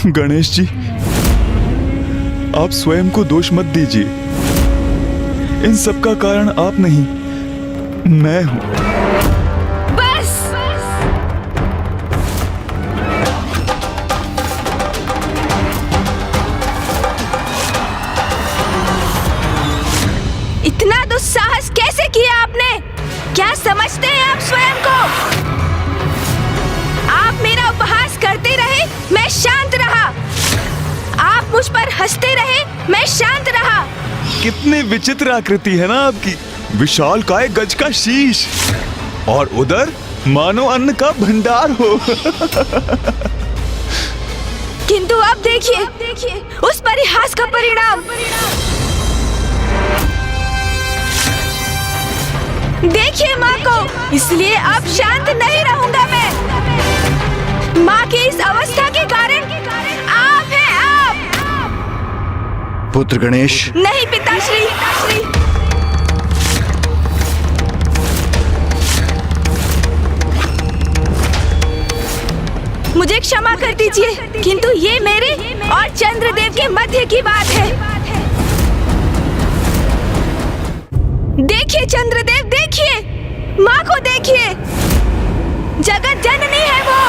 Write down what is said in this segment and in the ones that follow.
गणेश जी, आप स्वयं को दोष मत दीजिए। इन सब का कारण आप नहीं, मैं हूं। बस। इतना दुस्साहस कैसे किया आपने? क्या समझते हैं आप स्वयं को? आप मेरा उपहास करते रहे, मैं शांत रहा। आप मुझ पर हंसते रहे, मैं शांत रहा। कितनी विचित्र आकृति है ना आपकी। विशाल काय गज का शीश और उधर मानो अन्न का भंडार हो। किंतु अब देखिए उस परिहास का परिणाम। देखिए माँ को, इसलिए अब शांत नहीं रहूंगा मैं। माँ की इस अवस्था के कारण आप हैं, आप। पुत्र गणेश। नहीं पिताश्री। मुझे क्षमा कर दीजिए, किंतु ये मेरे और चंद्रदेव के मध्य की बात है। देखिए चंद्रदेव, देखिए माँ को, देखिए जगत जननी है वो,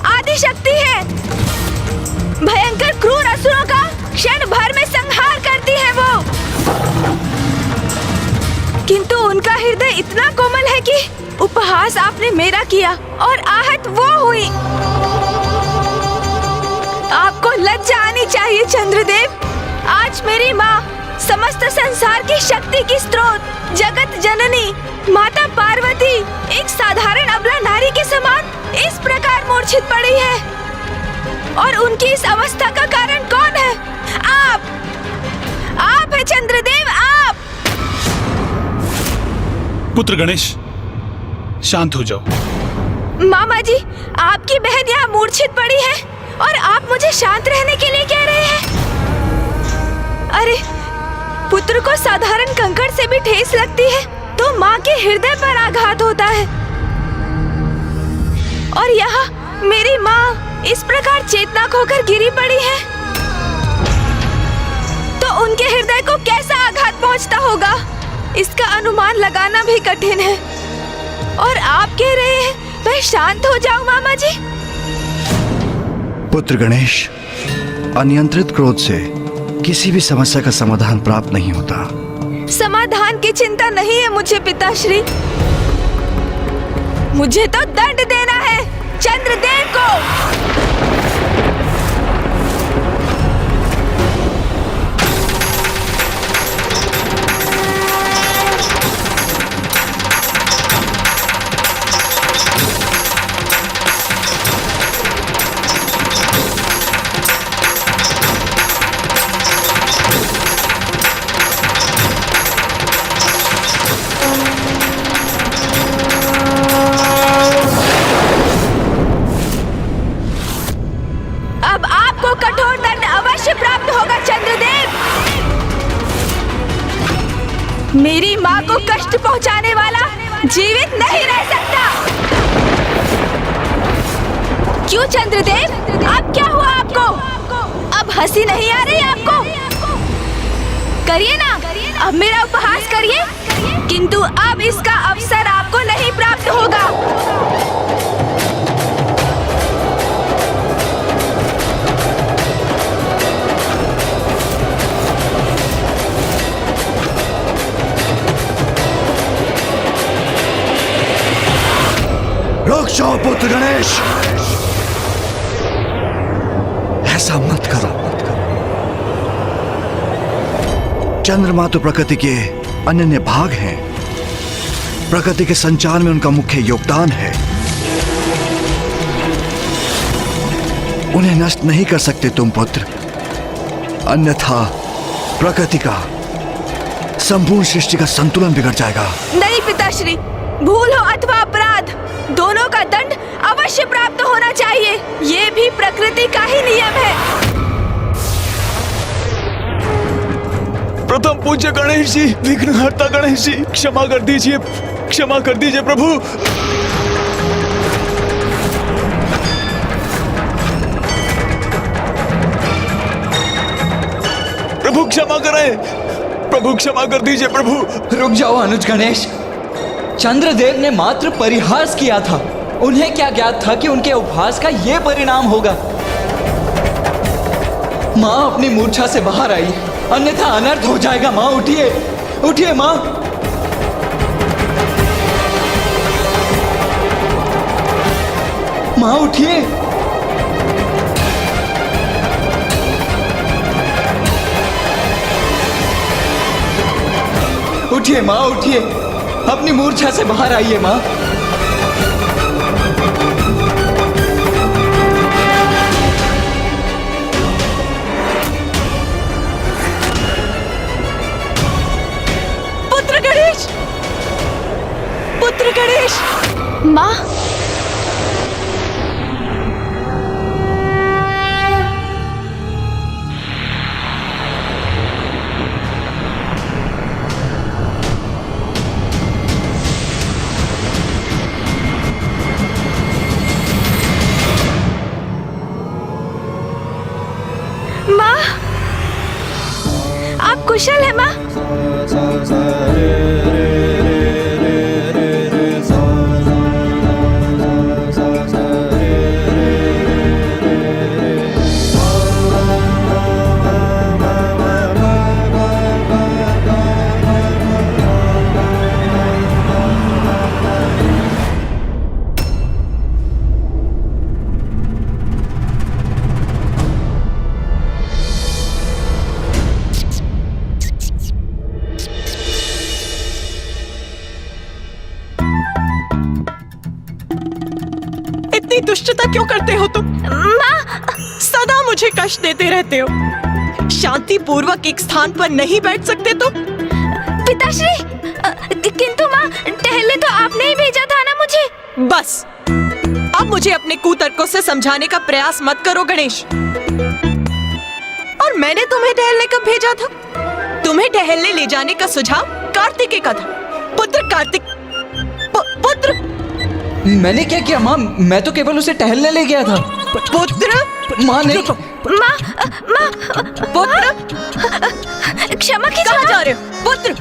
आदि शक्ति है। भयंकर क्रूर असुरों का क्षण भर में संहार करती है वो। किंतु उनका हृदय इतना कोमल है कि उपहास आपने मेरा किया और आहत वो हुई। आपको लज्जा आनी चाहिए चंद्रदेव। आज मेरी माँ, समस्त संसार की शक्ति की स्रोत, जगत जननी माता पार्वती, एक साधारण अबला नारी के समान इस प्रकार मूर्छित पड़ी है। और उनकी इस अवस्था का कारण कौन है? आप है चंद्रदेव, आप। पुत्र गणेश, शांत हो जाओ। मामा जी, आपकी बहन यहाँ मूर्छित पड़ी है और आप मुझे शांत रहने के लिए कह रहे हैं? अरे, पुत्र को साधारण कंकड़ से भी ठेस लगती है तो माँ के हृदय पर आघात होता है। और यहाँ मेरी माँ इस प्रकार चेतना खोकर गिरी पड़ी है तो उनके हृदय को कैसा आघात पहुँचता होगा, इसका अनुमान लगाना भी कठिन है। और आप कह रहे हैं मैं शांत हो जाऊं मामा जी? पुत्र गणेश, अनियंत्रित क्रोध से किसी भी समस्या का समाधान प्राप्त नहीं होता। समाधान की चिंता नहीं है मुझे पिताश्री। मुझे तो दंड देना है चंद्रदेव को। कठोर दंड अवश्य प्राप्त होगा चंद्रदेव। मेरी माँ को कष्ट पहुँचाने वाला जीवित नहीं रह सकता। क्यों चंद्रदेव, अब क्या हुआ आपको? अब हंसी नहीं आ रही आपको? करिए ना, अब मेरा उपहास करिए, किंतु अब इसका अवसर आपको नहीं प्राप्त होगा। रुक जाओ पुत्र गणेश, ऐसा मत करो। चंद्रमा तो प्रकृति के अनन्य भाग हैं। प्रकृति के संचार में उनका मुख्य योगदान है। उन्हें नष्ट नहीं कर सकते तुम पुत्र, अन्यथा प्रकृति का, संपूर्ण सृष्टि का संतुलन बिगड़ जाएगा। नहीं पिताश्री, भूल हो अथवा अपराध, दोनों का दंड अवश्य प्राप्त होना चाहिए। ये भी प्रकृति का ही नियम है। प्रथम पूज्य गणेश जी, विघ्नहर्ता गणेश जी, क्षमा कर दीजिए, क्षमा कर दीजिए प्रभु। करें। प्रभु क्षमा कर दीजिए प्रभु। रुक जाओ अनुज गणेश। चंद्रदेव ने मात्र परिहास किया था। उन्हें क्या ज्ञात था कि उनके उपहास का ये परिणाम होगा। माँ अपनी मूर्छा से बाहर आई, अन्यथा अनर्थ हो जाएगा। माँ उठिए, उठिए माँ। माँ उठिए। उठिए माँ, उठिए, अपनी मूर्छा से बाहर आइए माँ। पुत्र गणेश, पुत्र गणेश। माँ, माँ, आप कुशल है माँ? इतनी दुष्टता क्यों करते हो तुम? माँ, सदा मुझे कष्ट देते रहते हो। शांति पूर्वक एक स्थान पर नहीं बैठ सकते तुम? पिताश्री, किंतु माँ, टहलने तो आपने ही भेजा था ना मुझे। बस, अब मुझे अपने कुतर्कों से समझाने का प्रयास मत करो गणेश। और मैंने तुम्हें टहलने कब भेजा था? तुम्हें टहलने ले जाने का सुझाव कार्तिकेय का था। पुत्र कार्तिक, पुत्र। मैंने क्या किया माँ? मैं तो केवल उसे टहलने ले गया था। पुत्र, माँ नहीं। माँ, माँ, पुत्र, क्षमा कीजिए। कहाँ जा रहे हो? पुत्र।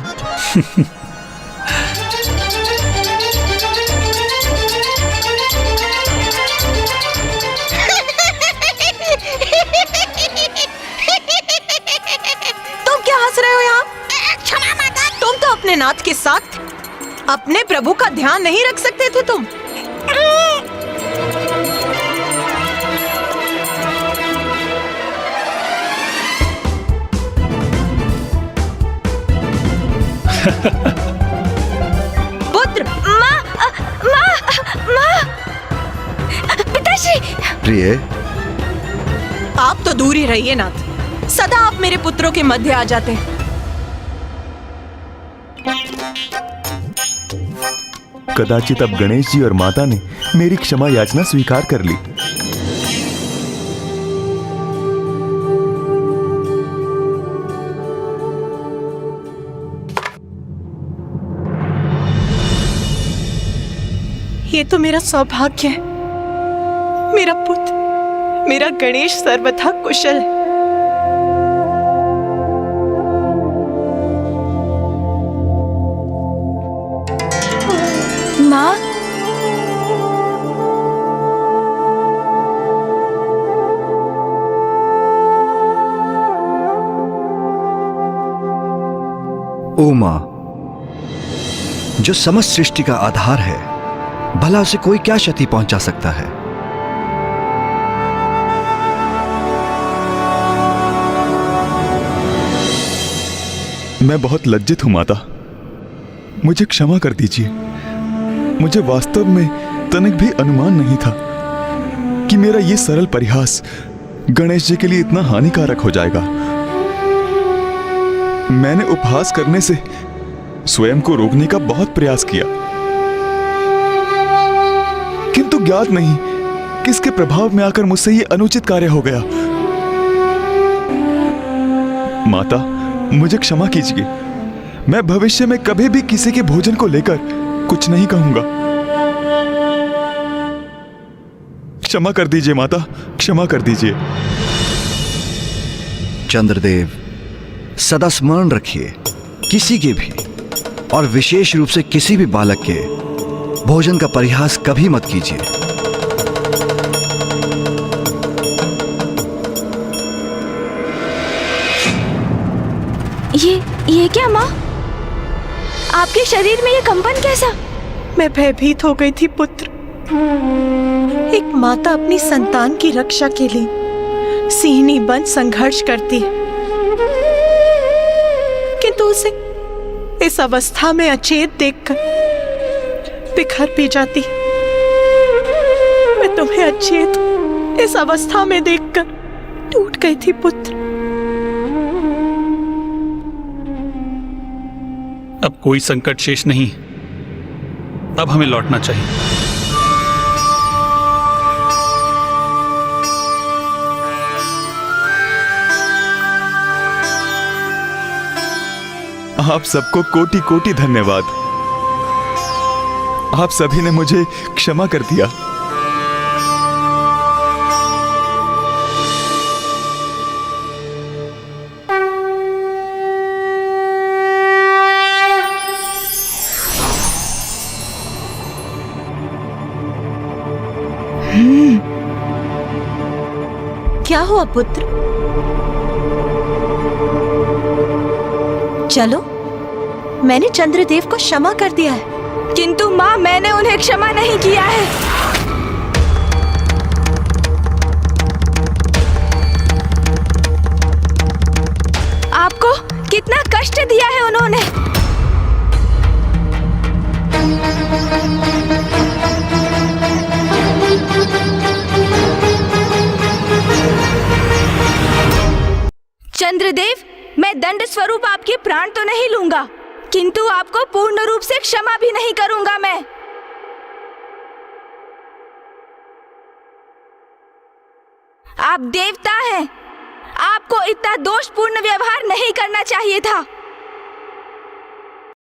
तुम क्या हंस रहे हो यहाँ? क्षमा माता। तुम तो अपने नाथ के साथ अपने प्रभु का ध्यान नहीं रख सकते थे तुम? पुत्र। माँ, माँ, माँ, पिताश्री। प्रिय, आप तो दूर ही रहिए नाथ। सदा आप मेरे पुत्रों के मध्य आ जाते हैं। कदाचित अब गणेश जी और माता ने मेरी क्षमा याचना स्वीकार कर ली। ये तो मेरा सौभाग्य है। मेरा पुत्र, मेरा गणेश सर्वथा कुशल है। माँ, ओ मां, जो समस्त सृष्टि का आधार है, भला उसे कोई क्या क्षति पहुंचा सकता है? मैं बहुत लज्जित हूं माता, मुझे क्षमा कर दीजिए। मुझे वास्तव में तनिक भी अनुमान नहीं था कि मेरा ये सरल परिहास गणेश जी के लिए इतना हानिकारक हो जाएगा। मैंने उपहास करने से स्वयं को रोकने का बहुत प्रयास किया, किंतु ज्ञात नहीं किसके प्रभाव में आकर मुझसे ये अनुचित कार्य हो गया। माता, मुझे क्षमा कीजिए। मैं भविष्य में कभी भी किसी के भोजन को लेकर कुछ नहीं कहूंगा। क्षमा कर दीजिए माता, क्षमा कर दीजिए। चंद्रदेव, सदा स्मरण रखिए, किसी के भी और विशेष रूप से किसी भी बालक के भोजन का परिहास कभी मत कीजिए। ये क्या माँ? आपके शरीर में ये कंपन कैसा? मैं भयभीत हो गई थी पुत्र। एक माता अपनी संतान की रक्षा के लिए सिंहनी बन संघर्ष करती है, किंतु उसे इस अवस्था में अचेत देखकर बिखर भी जाती है। मैं तुम्हें अचेत इस अवस्था में देखकर टूट गई थी पुत्र। अब कोई संकट शेष नहीं, अब हमें लौटना चाहिए। आप सबको कोटि कोटि धन्यवाद। आप सभी ने मुझे क्षमा कर दिया। क्या हुआ पुत्र? चलो, मैंने चंद्रदेव को क्षमा कर दिया है। किंतु माँ, मैंने उन्हें क्षमा नहीं किया है। आपको कितना कष्ट दिया है उन्होंने। चंद्रदेव, मैं दंड स्वरूप आपके प्राण तो नहीं लूंगा, किंतु आपको पूर्ण रूप से क्षमा भी नहीं करूंगा मैं। आप देवता हैं, आपको इतना दोषपूर्ण व्यवहार नहीं करना चाहिए था।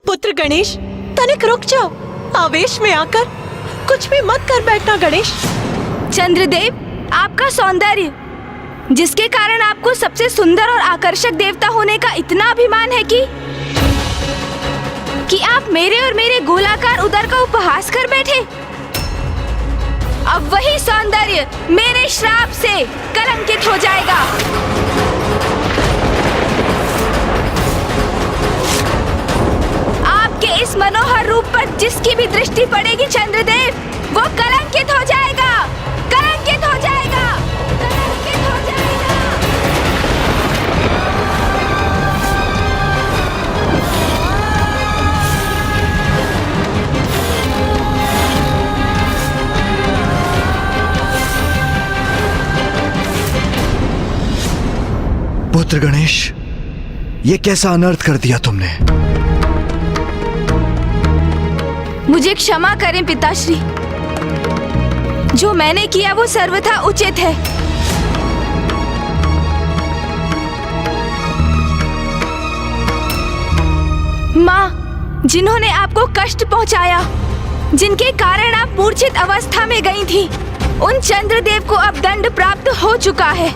पुत्र गणेश, तनिक रुक जाओ। आवेश में आकर कुछ भी मत कर बैठना गणेश। चंद्रदेव, आपका सौंदर्य, जिसके कारण आपको सबसे सुंदर और आकर्षक देवता होने का इतना अभिमान है कि आप मेरे और मेरे गोलाकार उदर का उपहास कर बैठे। अब वही सौंदर्य मेरे श्राप से कलंकित हो जाएगा। आपके इस मनोहर रूप पर जिसकी भी दृष्टि पड़ेगी चंद्रदेव, वो कलंकित हो जाएगा, कलंकित हो जाएगा, कलंकित हो जाएगा। पुत्र गणेश, ये कैसा अनर्थ कर दिया तुमने? मुझे क्षमा करें पिताश्री। जो मैंने किया वो सर्वथा उचित है। माँ, जिन्होंने आपको कष्ट पहुंचाया, जिनके कारण आप मूर्छित अवस्था में गई थी, उन चंद्रदेव को अब दंड प्राप्त हो चुका है।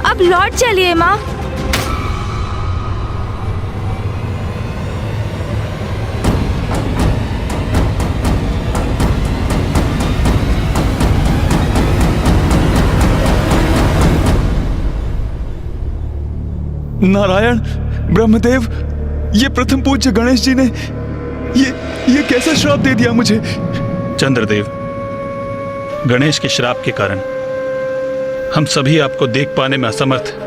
अब लौट चलिए माँ। नारायण, ब्रह्मदेव, ये प्रथम पूज्य गणेश जी ने ये कैसा श्राप दे दिया मुझे? चंद्रदेव, गणेश के श्राप के कारण हम सभी आपको देख पाने में असमर्थ हैं।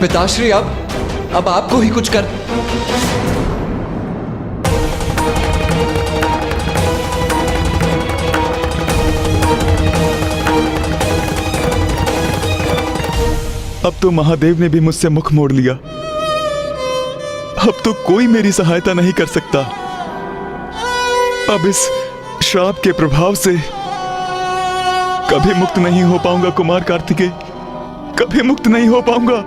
पिताश्री, अब आपको ही कुछ कर। अब तो महादेव ने भी मुझसे मुख मोड़ लिया। अब तो कोई मेरी सहायता नहीं कर सकता। अब इस श्राप के प्रभाव से कभी मुक्त नहीं हो पाऊंगा कुमार कार्तिकेय, कभी मुक्त नहीं हो पाऊंगा।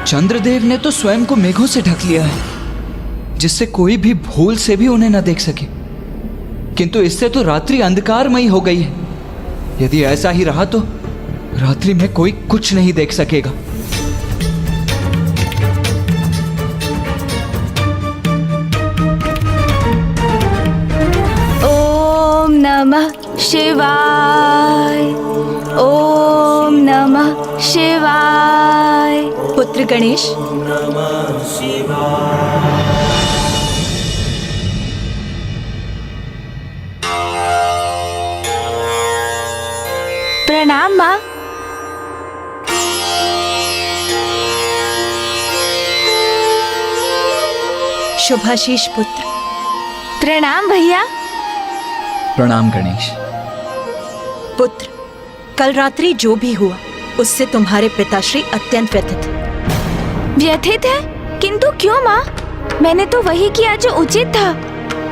चंद्रदेव ने तो स्वयं को मेघों से ढक लिया है, जिससे कोई भी भूल से भी उन्हें न देख सके। किंतु इससे तो रात्रि अंधकारमयी हो गई है। यदि ऐसा ही रहा तो रात्रि में कोई कुछ नहीं देख सकेगा। ओम नमः शिवाय, ओम नमः शिवाय। पुत्र गणेश, प्रणाम माँ। शुभाशीष पुत्र। प्रणाम भैया। प्रणाम गणेश। पुत्र, कल रात्रि जो भी हुआ उससे तुम्हारे पिताश्री अत्यंत व्यथित हैं। व्यथित है? किंतु क्यों माँ? मैंने तो वही किया जो उचित था।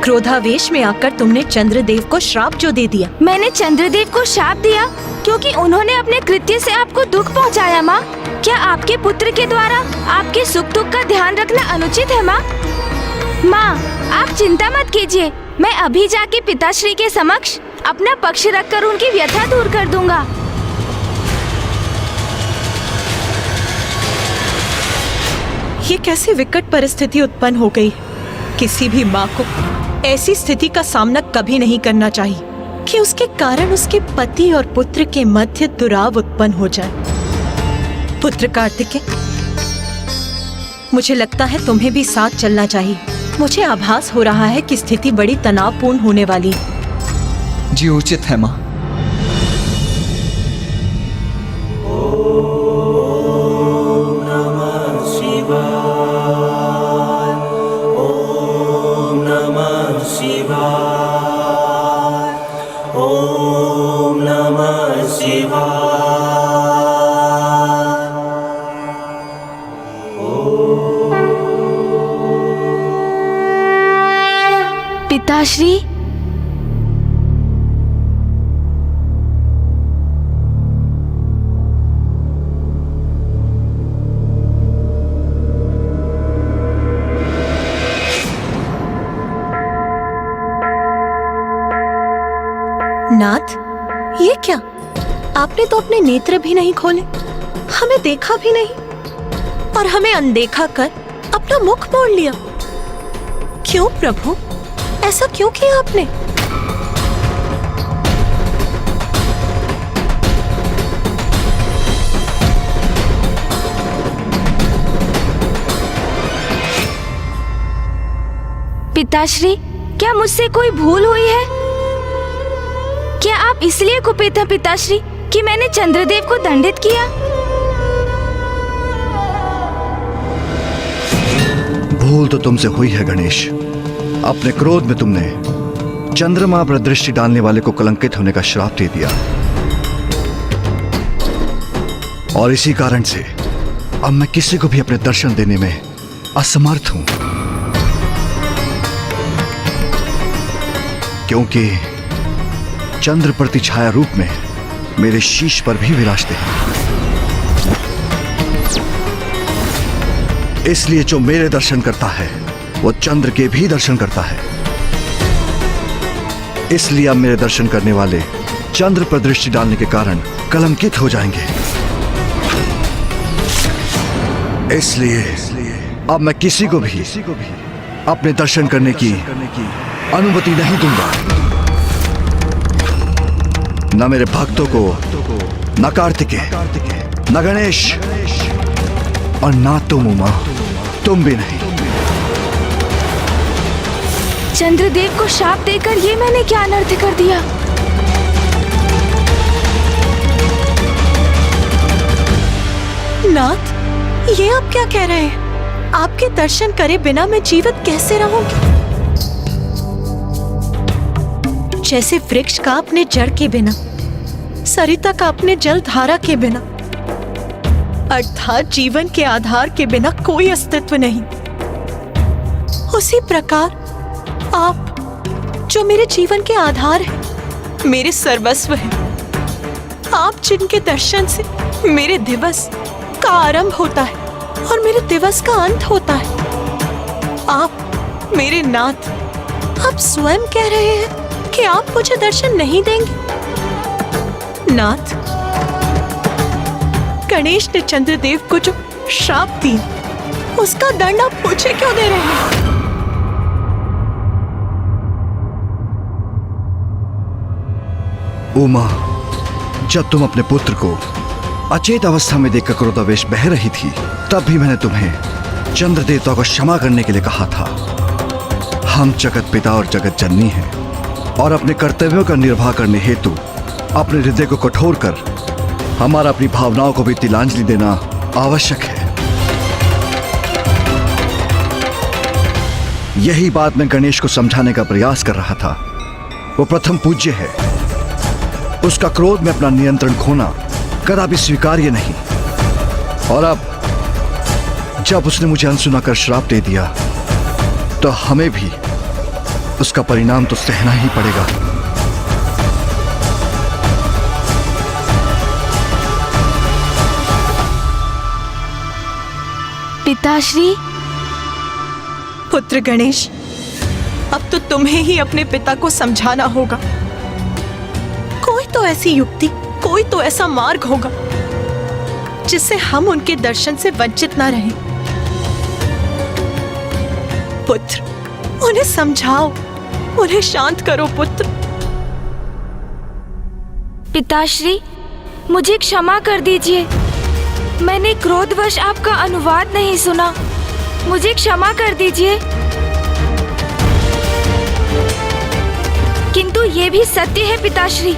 क्रोधावेश में आकर तुमने चंद्रदेव को श्राप जो दे दिया। मैंने चंद्रदेव को शाप दिया क्योंकि उन्होंने अपने कृत्य से आपको दुख पहुंचाया माँ। क्या आपके पुत्र के द्वारा आपके सुख दुख का ध्यान रखना अनुचित है माँ? माँ, आप चिंता मत कीजिए, मैं अभी जाके पिताश्री के समक्ष अपना पक्ष रखकर उनकी व्यथा दूर कर दूंगा। ये कैसी विकट परिस्थिति उत्पन्न हो गई है। किसी भी माँ को ऐसी स्थिति का सामना कभी नहीं करना चाहिए कि उसके कारण उसके पति और पुत्र के मध्य दुराव उत्पन्न हो जाए। पुत्र कार्तिकेय, मुझे लगता है तुम्हें भी साथ चलना चाहिए। मुझे आभास हो रहा है कि स्थिति बड़ी तनावपूर्ण होने वाली है। जी उचित है माँ। पिताश्री, नाथ, ये क्या? आपने तो अपने नेत्र भी नहीं खोले, हमें देखा भी नहीं और हमें अनदेखा कर अपना मुख मोड़ लिया। क्यों प्रभु, ऐसा क्यों किया आपने? पिताश्री, क्या मुझसे कोई भूल हुई है? क्या आप इसलिए कुपित हैं पिताश्री कि मैंने चंद्रदेव को दंडित किया? भूल तो तुमसे हुई है गणेश। अपने क्रोध में तुमने चंद्रमा पर दृष्टि डालने वाले को कलंकित होने का श्राप दे दिया और इसी कारण से अब मैं किसी को भी अपने दर्शन देने में असमर्थ हूं, क्योंकि चंद्र प्रतिछाया रूप में मेरे शीश पर भी विराजते हैं। इसलिए जो मेरे दर्शन करता है वो चंद्र के भी दर्शन करता है। इसलिए अब मेरे दर्शन करने वाले चंद्र पर दृष्टि डालने के कारण कलंकित हो जाएंगे। इसलिए अब मैं किसी को भी अपने दर्शन करने की अनुमति नहीं दूंगा। न मेरे भक्तों को, न कार्तिकेय, न गणेश और ना तुम उमा, तुम भी नहीं। चंद्रदेव को शाप देकर ये मैंने क्या अनर्थ कर दिया? नाथ, ये आप क्या कह रहे हैं? आपके दर्शन करे बिना मैं जीवित कैसे रहूंगी? जैसे वृक्ष का अपने जड़ के बिना, सरिता का अपने जल धारा के बिना, अर्थात जीवन के आधार के बिना कोई अस्तित्व नहीं, उसी प्रकार आप जो मेरे जीवन के आधार हैं, मेरे सर्वस्व हैं, आप जिनके दर्शन से मेरे दिवस का आरंभ होता है और मेरे दिवस का अंत होता है, आप मेरे नाथ, आप स्वयं कह रहे हैं कि आप मुझे दर्शन नहीं देंगे। नाथ, गणेश ने चंद्रदेव को जो श्राप दी, उसका दंड आप मुझे क्यों दे रहे हैं? उमा, जब तुम अपने पुत्र को अचेत अवस्था में देखकर क्रोधावेश बह रही थी, तब भी मैंने तुम्हें चंद्र देवता को क्षमा करने के लिए कहा था। हम जगत पिता और जगत जननी हैं और अपने कर्तव्यों का निर्वाह करने हेतु अपने हृदय को कठोर कर हमारा अपनी भावनाओं को भी तिलांजलि देना आवश्यक है। यही बात मैं गणेश को समझाने का प्रयास कर रहा था। वो प्रथम पूज्य है, उसका क्रोध में अपना नियंत्रण खोना कदापि स्वीकार्य नहीं। और अब जब उसने मुझे अनसुना कर श्राप दे दिया, तो हमें भी उसका परिणाम तो सहना ही पड़ेगा। पिताश्री। पुत्र गणेश, अब तो तुम्हें ही अपने पिता को समझाना होगा। कोई तो ऐसी युक्ति, कोई तो ऐसा मार्ग होगा जिससे हम उनके दर्शन से वंचित ना रहें। पुत्र, उन्हें समझाओ, उन्हें शांत करो पुत्र। पिताश्री, मुझे क्षमा कर दीजिए। मैंने क्रोधवश आपका अनुवाद नहीं सुना। मुझे क्षमा कर दीजिए। किंतु ये भी सत्य है पिताश्री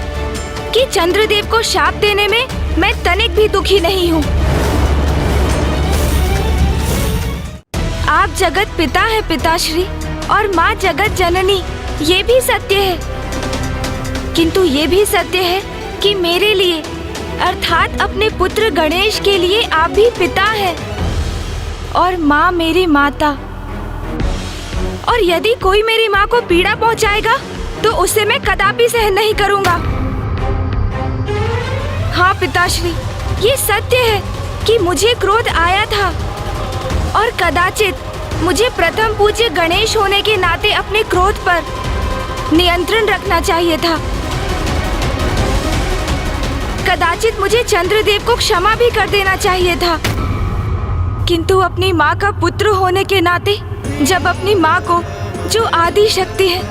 कि चंद्रदेव को शाप देने में मैं तनिक भी दुखी नहीं हूँ। आप जगत पिता हैं पिताश्री और माँ जगत जननी, ये भी सत्य है। किंतु ये भी सत्य है कि मेरे लिए अर्थात अपने पुत्र गणेश के लिए आप भी पिता हैं और माँ मेरी माता। और यदि कोई मेरी माँ को पीड़ा पहुँचाएगा तो उसे मैं कदापि सहन नहीं करूँगा। हाँ पिताश्री, ये सत्य है कि मुझे क्रोध आया था और कदाचित मुझे प्रथम पूज्य गणेश होने के नाते अपने क्रोध पर नियंत्रण रखना चाहिए था। कदाचित मुझे चंद्रदेव को क्षमा भी कर देना चाहिए था। किंतु अपनी माँ का पुत्र होने के नाते जब अपनी माँ को, जो आदि शक्ति है,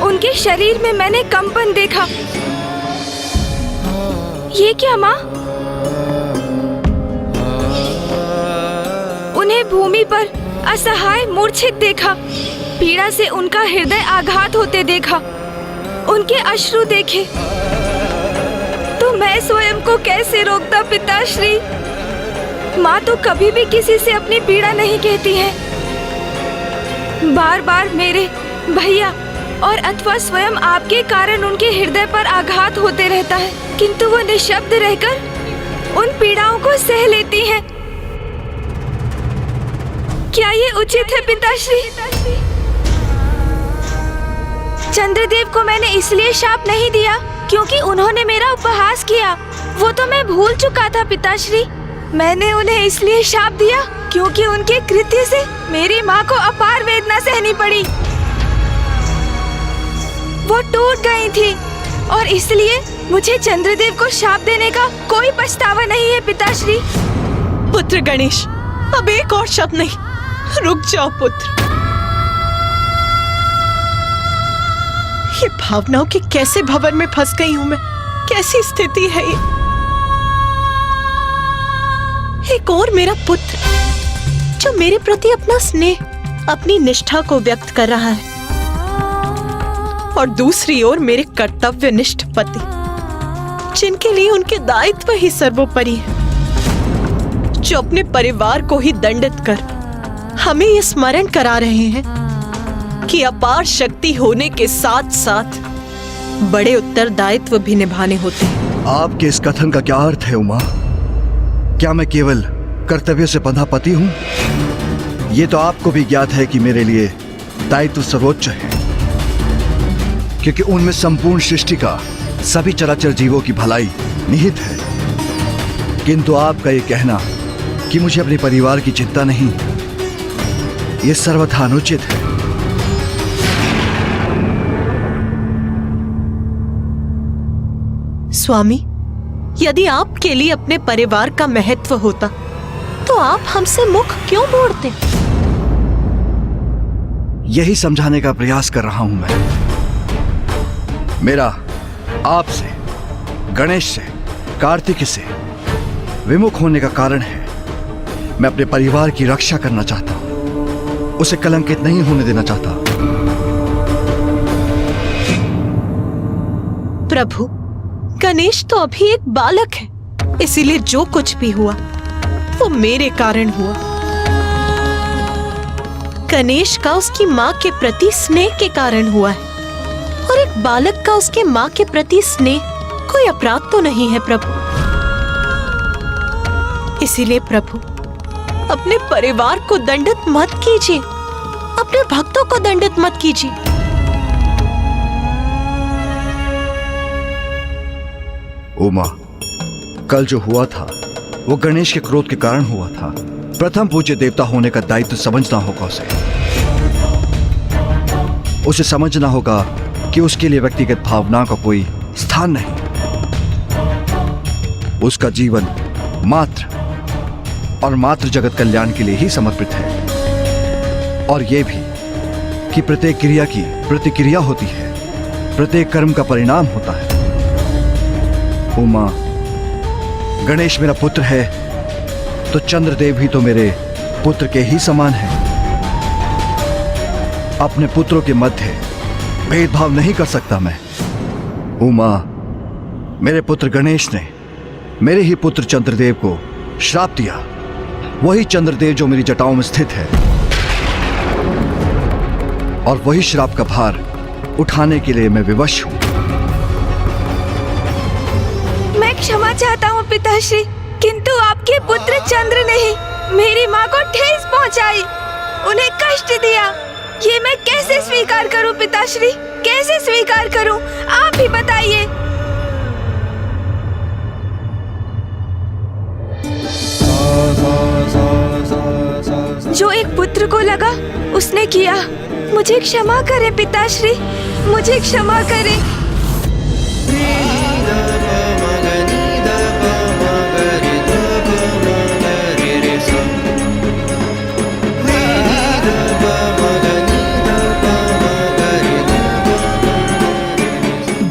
उनके शरीर में मैंने कंपन देखा। ये क्या माँ? उन्हें भूमि पर असहाय मूर्छित देखा, पीड़ा से उनका हृदय आघात होते देखा, उनके अश्रु देखे, तो मैं स्वयं को कैसे रोकता पिताश्री? माँ तो कभी भी किसी से अपनी पीड़ा नहीं कहती है। बार बार मेरे भैया और अथवा स्वयं आपके कारण उनके हृदय पर आघात होते रहता है, किंतु वो निशब्द रहकर उन पीड़ाओं को सह लेती हैं। क्या ये उचित है पिताश्री? चंद्रदेव को मैंने इसलिए शाप नहीं दिया क्योंकि उन्होंने मेरा उपहास किया, वो तो मैं भूल चुका था पिताश्री। मैंने उन्हें इसलिए शाप दिया क्योंकि उनके कृत्य से मेरी माँ को अपार वेदना सहनी पड़ी। वो टूट गई थी और इसलिए मुझे चंद्रदेव को शाप देने का कोई पछतावा नहीं है पिताश्री। पुत्र गणेश, अब एक और शब्द नहीं, रुक जाओ पुत्र। ये भावनाओं के कैसे भंवर में फंस गई हूं मैं, कैसी स्थिति है ये। एक और मेरा पुत्र जो मेरे प्रति अपना स्नेह, अपनी निष्ठा को व्यक्त कर रहा है, और दूसरी ओर मेरे कर्तव्यनिष्ठ पति जिनके लिए उनके दायित्व ही सर्वोपरि है, जो अपने परिवार को ही दंडित कर हमें ये स्मरण करा रहे हैं कि अपार शक्ति होने के साथ साथ बड़े उत्तरदायित्व भी निभाने होते हैं। आपके इस कथन का क्या अर्थ है उमा? क्या मैं केवल कर्तव्य से बंधा पति हूं? ये तो आपको भी ज्ञात है कि मेरे लिए दायित्व सर्वोच्च है, क्योंकि उनमें संपूर्ण सृष्टि का सभी चराचर जीवों की भलाई निहित है। किंतु आपका ये कहना कि मुझे अपने परिवार की चिंता नहीं, ये सर्वथा अनुचित है। स्वामी, यदि आपके लिए अपने परिवार का महत्व होता तो आप हमसे मुख क्यों मोड़ते? यही समझाने का प्रयास कर रहा हूं मैं। मेरा आपसे, गणेश से, कार्तिक से विमुख होने का कारण है मैं अपने परिवार की रक्षा करना चाहता हूं, उसे कलंकित नहीं होने देना चाहता। प्रभु, गणेश तो अभी एक बालक है, इसीलिए जो कुछ भी हुआ वो मेरे कारण हुआ। गणेश का उसकी माँ के प्रति स्नेह के कारण हुआ है, और एक बालक का उसके माँ के प्रति स्नेह कोई अपराध तो नहीं है प्रभु। इसीलिए प्रभु, अपने परिवार को दंडित मत कीजिए, अपने भक्तों को दंडित मत कीजिए। उमा, कल जो हुआ था वो गणेश के क्रोध के कारण हुआ था। प्रथम पूज्य देवता होने का दायित्व समझना होगा उसे समझना होगा कि उसके लिए व्यक्तिगत भावना का कोई स्थान नहीं। उसका जीवन मात्र और मात्र जगत कल्याण के लिए ही समर्पित है, और यह भी कि प्रत्येक क्रिया की प्रतिक्रिया होती है, प्रत्येक कर्म का परिणाम होता है। उमा, गणेश मेरा पुत्र है तो चंद्रदेव भी तो मेरे पुत्र के ही समान है। अपने पुत्रों के मध्य भेदभाव नहीं कर सकता मैं। उमा, मेरे पुत्र गणेश ने मेरे ही पुत्र चंद्रदेव को श्राप दिया, वही चंद्रदेव जो मेरी जटाओं में स्थित है, और वही श्राप का भार उठाने के लिए मैं विवश हूं। मैं क्षमा चाहता हूँ पिताश्री, किंतु आपके पुत्र चंद्र ने ही मेरी माँ को ठेस पहुँचाई, उन्हें कष्ट दिया। ये मैं कैसे स्वीकार करूँ पिताश्री, कैसे स्वीकार करूँ? आप ही बताइए। जो एक पुत्र को लगा उसने किया। मुझे क्षमा करें पिताश्री, मुझे क्षमा करें।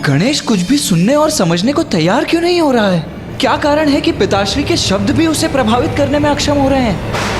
गणेश कुछ भी सुनने और समझने को तैयार क्यों नहीं हो रहा है? क्या कारण है कि पिताश्री के शब्द भी उसे प्रभावित करने में अक्षम हो रहे हैं?